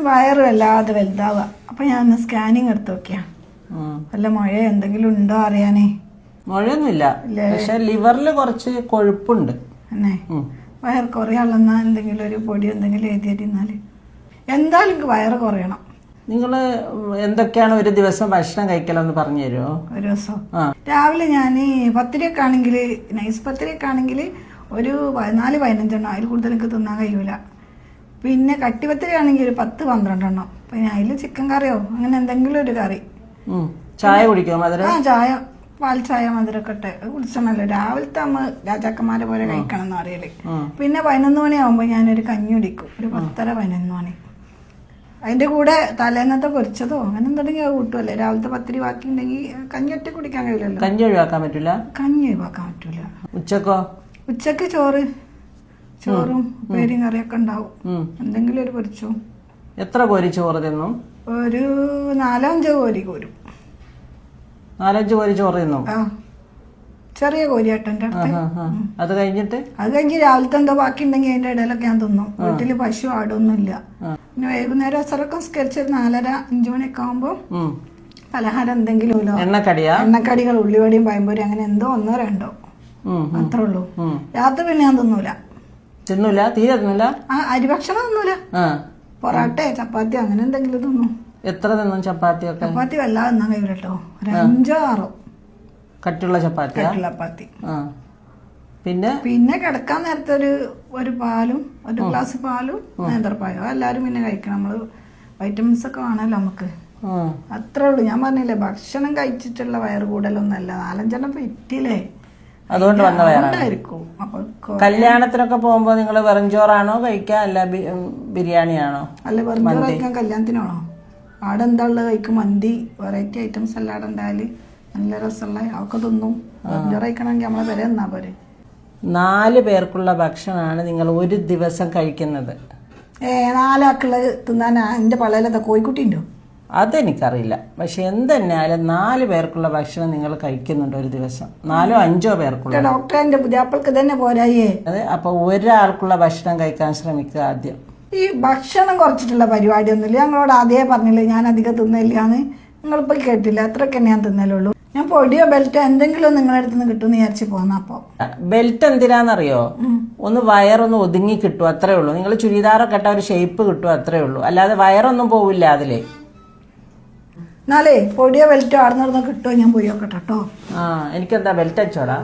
വയറ് വല്ലാതെ വലുതാവുക. അപ്പം ഞാൻ ഒന്ന് സ്കാനിങ് എടുത്ത് നോക്കിയാ വല്ല മുഴ എന്തെങ്കിലും ഉണ്ടോ അറിയാനേ. മുഴയൊന്നുമില്ല, പക്ഷെ ലിവറിൽ കുറച്ച് കൊഴുപ്പുണ്ട്. എന്നെ വയറ് കുറയാളെന്നാ എന്തെങ്കിലും ഒരു പൊടി എന്തെങ്കിലും എഴുതിയിരുന്നാല് എന്തായാലും എനിക്ക് വയറ് കുറയണം. നിങ്ങൾ എന്തൊക്കെയാണ് ഒരു ദിവസം ഭക്ഷണം കഴിക്കലെന്ന് പറഞ്ഞു തരുമോ? ഒരു ദിവസം രാവിലെ ഞാൻ പത്തിരിയൊക്കെ ആണെങ്കിൽ, നൈസ് പത്തിരിയൊക്കെ ആണെങ്കിൽ ഒരു 14-15 അതിൽ കൂടുതൽ എനിക്ക് തിന്നാൻ കഴിയൂല. പിന്നെ കട്ടിപത്തിരി ആണെങ്കിൽ ഒരു 10-12 എണ്ണം. പിന്നെ അതിൽ ചിക്കൻ കറിയോ അങ്ങനെ എന്തെങ്കിലും ഒരു കറി. ചായ കുടിക്കോ? മധുരം? ചായ, പാൽ ചായ, മധുരമൊക്കെ ഇട്ട് കുടിച്ചണല്ലോ. രാവിലത്തെ അമ്മ രാജാക്കന്മാരെ പോലെ കഴിക്കണം എന്ന് അറിയല്. പിന്നെ 11 മണിയാവുമ്പോൾ ഞാനൊരു കഞ്ഞി കുടിക്കും, ഒരു 10:30-11 മണി. അതിന്റെ കൂടെ തലേന്നത്തെ പൊരിച്ചതോ അങ്ങനെ എന്തെങ്കിലും കൂട്ടുമല്ലേ. രാവിലത്തെ പത്തിരി ബാക്കി ഉണ്ടെങ്കിൽ കഞ്ഞി ഒറ്റ കുടിക്കാൻ കഴിയില്ലല്ലോ. കഞ്ഞി ഒഴിവാക്കാൻ പറ്റൂല. കഞ്ഞി ഒഴിവാക്കാൻ പറ്റൂല. ഉച്ചക്കോ? ഉച്ചക്ക് ചോറും പേരും കറിയൊക്കെ ഉണ്ടാവും. എന്തെങ്കിലും ഒരു പൊരിച്ചോ. എത്ര കോരി ചോറ് തിന്നും? ഒരു 4-5 കോരി കോരും. 4-5 കോരി ചോറ് തിന്നും? ചെറിയ കോരിയാട്ടോ എൻ്റെ അടുത്ത്. അത് കഴിഞ്ഞിട്ട് രാവിലത്തെ എന്തോ ബാക്കി ഉണ്ടെങ്കിൽ അതിന്റെ ഇടയിലൊക്കെ ഞാൻ തിന്നും. വീട്ടില് പശു ആടൊന്നും ഇല്ല. പിന്നെ വൈകുന്നേരം അസറൊക്കെ സ്കെച്ച് 4:30-5 മണിയൊക്കെ ആകുമ്പോ പലഹാരം എന്തെങ്കിലും എണ്ണക്കടികൾ, ഉള്ളിവടിയും പഴംപൊരി അങ്ങനെ എന്തോ 1-2 അത്രേ ഉള്ളൂ. രാത്രി പിന്നെ ഞാൻ തിന്നൂല. തീരെ തിന്നൂല. അരിഭക്ഷണം തിന്നൂല. പൊറാട്ട, ചപ്പാത്തി അങ്ങനെ എന്തെങ്കിലും തിന്നും. എത്ര തിന്നും ചപ്പാത്തി? ചപ്പാത്തി വല്ലാതെ തിന്നാൻ കഴിയൂല കേട്ടോ. 5-6 കട്ടിയുള്ള ചപ്പാത്തി. പിന്നെ കിടക്കാൻ നേരത്തെ ഒരു പാലും, ഒരു ഗ്ലാസ് പാലും നേന്ത്രപ്പായോ എല്ലാരും പിന്നെ കഴിക്കണം. നമ്മള് വൈറ്റമിൻസ് ഒക്കെ വേണമല്ലോ നമുക്ക്. അത്രേ ഉള്ളൂ. ഞാൻ പറഞ്ഞില്ലേ, ഭക്ഷണം കഴിച്ചിട്ടുള്ള വയറ് കൂടലൊന്നല്ല. 4-5 എണ്ണം ഇറ്റില്ലേ, അതുകൊണ്ട് വന്ന വയറായിരിക്കും. കല്യാണത്തിനൊക്കെ പോകുമ്പോ നിങ്ങൾ വെറുംചോറാണോ കഴിക്കുക, അല്ല ബിരിയാണിയാണോ? അല്ല, വെറുംചോറ് കഴിക്കാൻ കല്യാണത്തിനാണോ? അവിടെ എന്താ ഉള്ളത് കഴിക്കും. മന്തി, വെറൈറ്റി ഐറ്റംസ് എല്ലാം അവിടെ ഉണ്ടായാല് നല്ല രസമുള്ള അതൊക്കെ തിന്നും. വെറുംചോറ് കഴിക്കണമെങ്കിൽ നമ്മളെ വരെ തന്നാ പോരെ. 4 പേർക്കുള്ള ഭക്ഷണമാണ് നിങ്ങൾ ഒരു ദിവസം കഴിക്കുന്നത്. 4 ആൾക്കുള്ള തിന്നാൻ എന്റെ പള്ളയിലത്തെ കോഴിക്കുട്ടി ഉണ്ടോ? അതെനിക്കറിയില്ല. പക്ഷെ എന്തെന്നാലും 4 പേർക്കുള്ള ഭക്ഷണം നിങ്ങൾ കഴിക്കുന്നുണ്ട് ഒരു ദിവസം. 4-5 പേർക്കുള്ള. ഡോക്ടറെ എന്റെ പുതിയാപ്പൾക്ക് തന്നെ പോരായേ. അതെ, അപ്പൊ ഒരാൾക്കുള്ള ഭക്ഷണം കഴിക്കാൻ ശ്രമിക്കുക ആദ്യം. ഈ ഭക്ഷണം കുറച്ചിട്ടുള്ള പരിപാടിയൊന്നുമില്ല. ഞങ്ങളോട് ആദ്യമേ പറഞ്ഞില്ലേ ഞാൻ അധികം തിന്നില്ലാന്ന്. നിങ്ങളിപ്പോ കേട്ടില്ല. അത്രയൊക്കെ ഞാൻ തിന്നലുള്ളൂ. ഞാൻ പൊടിയോ ബെൽറ്റോ എന്തെങ്കിലും നിങ്ങളുടെ അടുത്ത് നിന്ന് കിട്ടുമെന്ന് വിചാരിച്ച് പോന്നപ്പോ. ബെൽറ്റ് എന്തിനാന്നറിയോ? ഒന്ന് വയറൊന്ന് ഒതുങ്ങി കിട്ടും, അത്രേ ഉള്ളൂ. നിങ്ങൾ ചുരിദാറൊക്കെ ഇട്ട ഒരു ഷേപ്പ് കിട്ടും, അത്രേ ഉള്ളൂ. അല്ലാതെ വയറൊന്നും പോവില്ല അതില്. എന്നാലേ പൊടിയോ ബെൽറ്റോ ആടുന്നിടന്ന് കിട്ടുമോ ഞാൻ പോയി നോക്കട്ടെ കേട്ടോ. എനിക്കെന്താ ബെൽറ്റ് അച്ചോടാ.